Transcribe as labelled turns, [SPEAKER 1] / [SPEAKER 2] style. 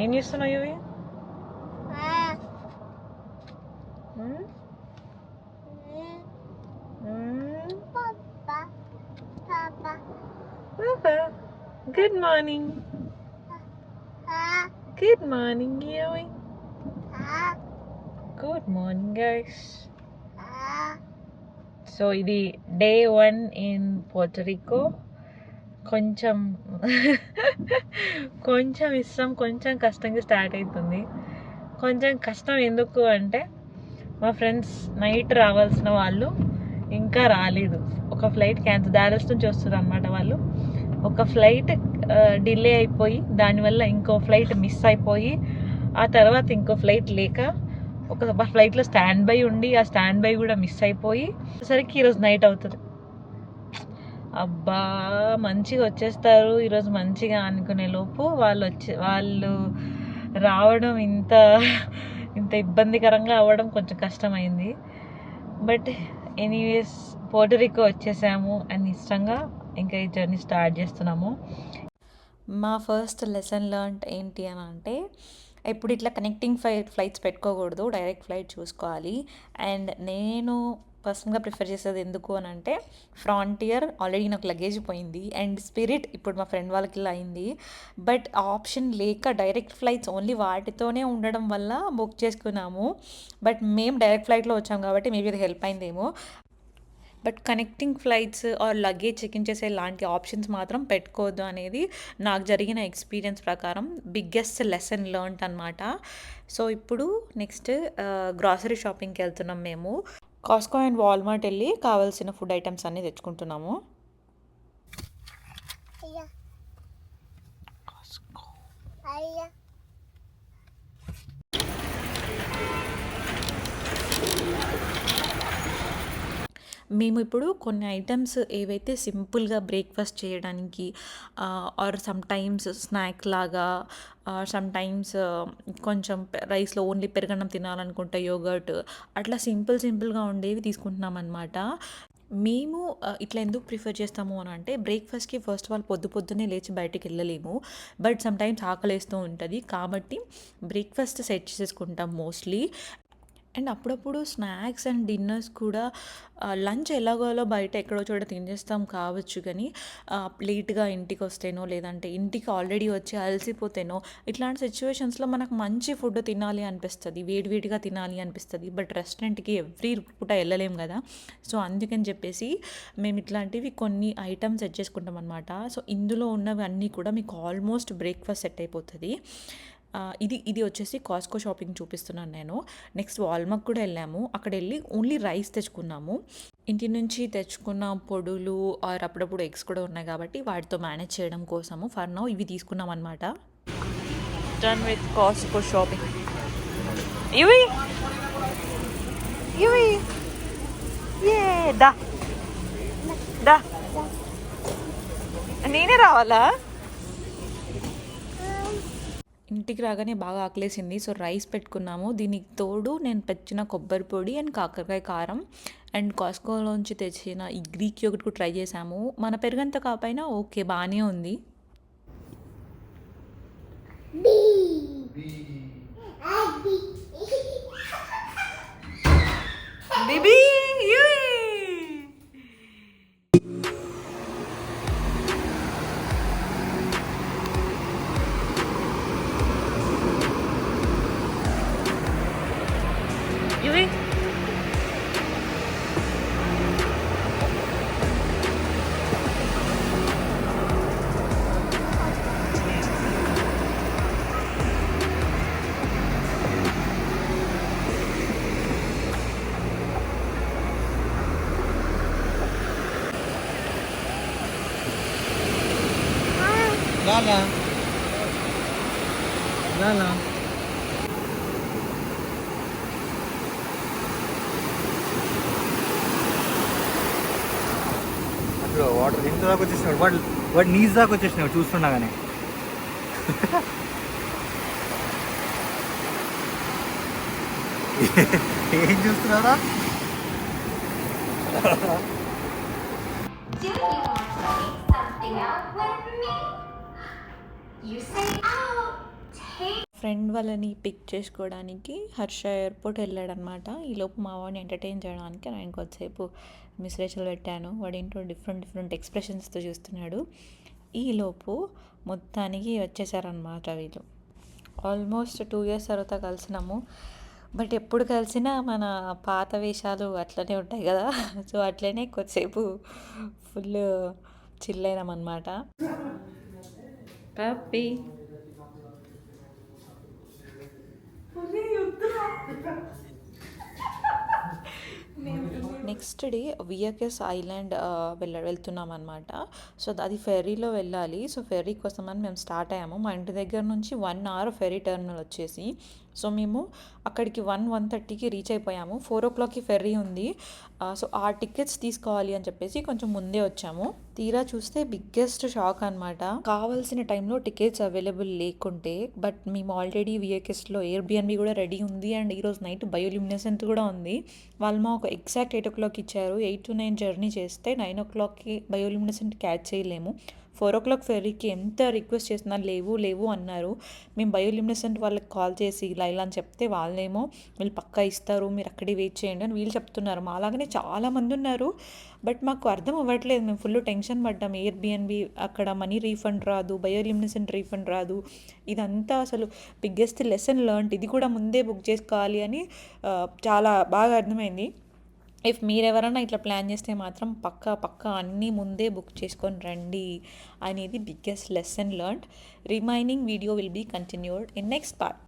[SPEAKER 1] ఏం చేస్తున్నావు ఇవి? Good morning. Good morning, Yui. Good morning, guys. So ఇది డే 1 ఇన్ పోర్టరికో. కొంచెం కొంచెం ఇష్టం, కొంచెం కష్టంగా స్టార్ట్ అవుతుంది. కొంచెం కష్టం ఎందుకు అంటే మా ఫ్రెండ్స్ నైట్ రావాల్సిన వాళ్ళు ఇంకా రాలేదు. ఒక ఫ్లైట్ క్యాన్సిల్, డాలస్ నుంచి వస్తారు అనమాట వాళ్ళు. ఒక ఫ్లైట్ డిలే అయిపోయి దానివల్ల ఇంకో ఫ్లైట్ మిస్ అయిపోయి ఆ తర్వాత ఇంకో ఫ్లైట్ లేక ఒక ఫ్లైట్లో స్టాండ్ బై ఉండి ఆ స్టాండ్ బై కూడా మిస్ అయిపోయి సరికి ఈరోజు నైట్ అవుతుంది. అబ్బా మంచిగా వచ్చేస్తారు ఈరోజు మంచిగా అనుకునే లోపు వాళ్ళు రావడం ఇంత ఇబ్బందికరంగా అవ్వడం కొంచెం కష్టమైంది. బట్ ఎనీవేస్ పోర్టరికో వచ్చేసాము అండ్ ఇష్టంగా ఇంకా ఈ జర్నీ స్టార్ట్ చేస్తున్నాము. మా ఫస్ట్ లెసన్ లర్న్ ఏంటి అని అంటే ఎప్పుడు ఇట్లా కనెక్టింగ్ ఫ్లైట్స్ పెట్టుకోకూడదు, డైరెక్ట్ ఫ్లైట్ చూసుకోవాలి. అండ్ నేను పర్సనల్గా ప్రిఫర్ చేసేది ఎందుకు అని అంటే ఫ్రాంటియర్ ఆల్రెడీ నాకు లగేజ్ పోయింది అండ్ స్పిరిట్ ఇప్పుడు మా ఫ్రెండ్ వాళ్ళకి ఇలా అయింది. బట్ ఆప్షన్ లేక డైరెక్ట్ ఫ్లైట్స్ ఓన్లీ వాటితోనే ఉండడం వల్ల బుక్ చేసుకున్నాము. బట్ మేము డైరెక్ట్ ఫ్లైట్లో వచ్చాము కాబట్టి మేబీ అది హెల్ప్ అయిందేమో. But connecting flights or luggage check in చేసే లాంటి ఆప్షన్స్ మాత్రం పెట్టుకోవద్దు అనేది నాకు జరిగిన ఎక్స్పీరియన్స్ ప్రకారం బిగ్గెస్ట్ లెసన్ లర్న్డ్ అనమాట. సో ఇప్పుడు నెక్స్ట్ గ్రాసరీ షాపింగ్కి వెళ్తున్నాం మేము. కాస్కో అండ్ వాల్మార్ట్ వెళ్ళి కావాల్సిన ఫుడ్ ఐటమ్స్ అన్నీ తెచ్చుకుంటున్నాము. మేము ఇప్పుడు కొన్ని ఐటమ్స్ ఏవైతే సింపుల్గా బ్రేక్ఫాస్ట్ చేయడానికి ఆర్ సమ్ టైమ్స్ స్నాక్ లాగా సమ్ టైమ్స్ కొంచెం రైస్లో ఓన్లీ పెరుగన్నం తినాలనుకుంటే యోగర్ట్ అట్లా సింపుల్గా ఉండేవి తీసుకుంటున్నాం అనమాట. మేము ఇట్లా ఎందుకు ప్రిఫర్ చేస్తాము అని అంటే బ్రేక్ఫాస్ట్కి ఫస్ట్ ఆఫ్ ఆల్ పొద్దున్నే లేచి బయటికి వెళ్ళలేము. బట్ సమ్ టైమ్స్ ఆకలేస్తూ ఉంటుంది కాబట్టి బ్రేక్ఫాస్ట్ సెట్ చేసుకుంటాం మోస్ట్లీ. అండ్ అప్పుడప్పుడు స్నాక్స్ అండ్ డిన్నర్స్ కూడా లంచ్ ఎలాగోలో బయట ఎక్కడో చోట తినేస్తాం కావచ్చు, కానీ లేట్గా ఇంటికి వస్తేనో లేదంటే ఇంటికి ఆల్రెడీ వచ్చి అలసిపోతేనో ఇట్లాంటి సిచ్యువేషన్స్లో మనకు మంచి ఫుడ్ తినాలి అనిపిస్తుంది, వేడివేడిగా తినాలి అనిపిస్తుంది. బట్ రెస్టారెంట్కి ఎవ్రీ పూట వెళ్ళలేం కదా. సో అందుకని చెప్పేసి మేము ఇట్లాంటివి కొన్ని ఐటమ్స్ సెట్ చేసుకుంటాం అనమాట. సో ఇందులో ఉన్నవి అన్నీ కూడా మీకు ఆల్మోస్ట్ బ్రేక్ఫాస్ట్ సెట్ అయిపోతుంది. ఇది వచ్చేసి కాస్కో షాపింగ్ చూపిస్తున్నాను నేను. నెక్స్ట్ వాల్మార్ట్ కూడా వెళ్ళాము. అక్కడ వెళ్ళి ఓన్లీ రైస్ తెచ్చుకున్నాము. ఇంటి నుంచి తెచ్చుకున్న పొడులు ఆర్ అప్పుడప్పుడు ఎగ్స్ కూడా ఉన్నాయి కాబట్టి వాటితో మేనేజ్ చేయడం కోసము ఫర్ నౌ ఇవి తీసుకున్నాం అనమాట. Done with Costco shopping. ఇవి దా దా నేనే రావాలా? ఇంటికి రాగానే బాగా ఆకలేసింది. సో రైస్ పెట్టుకున్నాము. దీనికి తోడు నేను పెంచిన కొబ్బరి పొడి అండ్ కాకరకాయ కారం అండ్ కాస్కోలోంచి తెచ్చిన ఈ గ్రీక్ యోగర్ట్ కూడా ట్రై చేసాము. మన పెరుగంత కాపైనా ఓకే బాగానే ఉంది. Baby Lala. అప్పుడు వాటర్ ఇంత దాకా వచ్చేసినాడు, వాడు నీజ్ దాకా వచ్చేసినాడు చూస్తుండగానే. ఏం చూస్తున్నారా?
[SPEAKER 2] ఫ్రెండ్ వాళ్ళని పిక్ చేసుకోవడానికి హర్ష ఎయిర్పోర్ట్ వెళ్ళాడనమాట. ఈలోపు మా వాడిని ఎంటర్టైన్ చేయడానికి నేను కొద్దిసేపు మిస్రేచలు పెట్టాను. వాడేంటో డిఫరెంట్ డిఫరెంట్ ఎక్స్ప్రెషన్స్తో చూస్తున్నాడు. ఈలోపు మొత్తానికి వచ్చేసారనమాట వీళ్ళు. ఆల్మోస్ట్ 2 ఇయర్స్ తర్వాత కలిసినాము. బట్ ఎప్పుడు కలిసినా మన పాత వేషాలు అట్లనే ఉంటాయి కదా. సో అట్లనే కొద్దిసేపు ఫుల్ చిల్ అయినాం అనమాట. పప్పి నెక్స్ట్ డే విఎక్ఎస్ ఐలాండ్ వెళ్తున్నాం అనమాట. సో అది ఫెర్రీలో వెళ్ళాలి. సో ఫెర్రీ కోసం అని మేము స్టార్ట్ అయ్యాము. మా ఇంటి దగ్గర నుంచి 1 అవర్ ఫెర్రీ టర్మినల్ వచ్చేసి. సో మేము అక్కడికి 1:30కి రీచ్ అయిపోయాము. 4 o'clockకి ఫెర్రీ ఉంది. సో ఆ టికెట్స్ తీసుకోవాలి అని చెప్పేసి కొంచెం ముందే వచ్చాము. తీరా చూస్తే బిగ్గెస్ట్ షాక్ అనమాట. కావాల్సిన టైంలో టికెట్స్ అవైలబుల్ లేకుంటే, బట్ మేము ఆల్రెడీ విఎక్ఎస్లో ఎయిర్బిఎన్బి కూడా రెడీ ఉంది. అండ్ ఈరోజు నైట్ బయోల్యూమినెసెంట్ కూడా ఉంది. వాళ్ళు మా ఒక ఎగ్జాక్ట్ 8 o'clock ఇచ్చారు. 8 to 9 జర్నీ చేస్తే 9 o'clockకి బయోల్యూమినెసెంట్ క్యాచ్ చేయలేము. 4 o'clock ఫెర్రీకి ఎంత రిక్వెస్ట్ చేసినా లేవు అన్నారు. మేము బయోల్యూమినెసెంట్ వాళ్ళకి కాల్ చేసి ఇలా అని చెప్తే వాళ్ళేమో వీళ్ళు పక్కా ఇస్తారు, మీరు అక్కడే వెయిట్ చేయండి అని వీళ్ళు చెప్తున్నారు. మాలాగానే చాలామంది ఉన్నారు. బట్ మాకు అర్థం అవ్వట్లేదు. మేము ఫుల్ టెన్షన్ పడ్డాం. ఎయిర్బిఎన్బి అక్కడ మనీ రీఫండ్ రాదు, బయోల్యూమినెసెంట్ రీఫండ్ రాదు. ఇదంతా అసలు బిగ్గెస్ట్ లెసన్ లెర్న్డ్. ఇది కూడా ముందే బుక్ చేసుకోవాలి అని చాలా బాగా అర్థమైంది. ఇఫ్ మీరెవరైనా ఇట్లా ప్లాన్ చేస్తే మాత్రం పక్కా అన్నీ ముందే బుక్ చేసుకొని రండి అనేది biggest lesson learned. Remaining video will be continued in next part.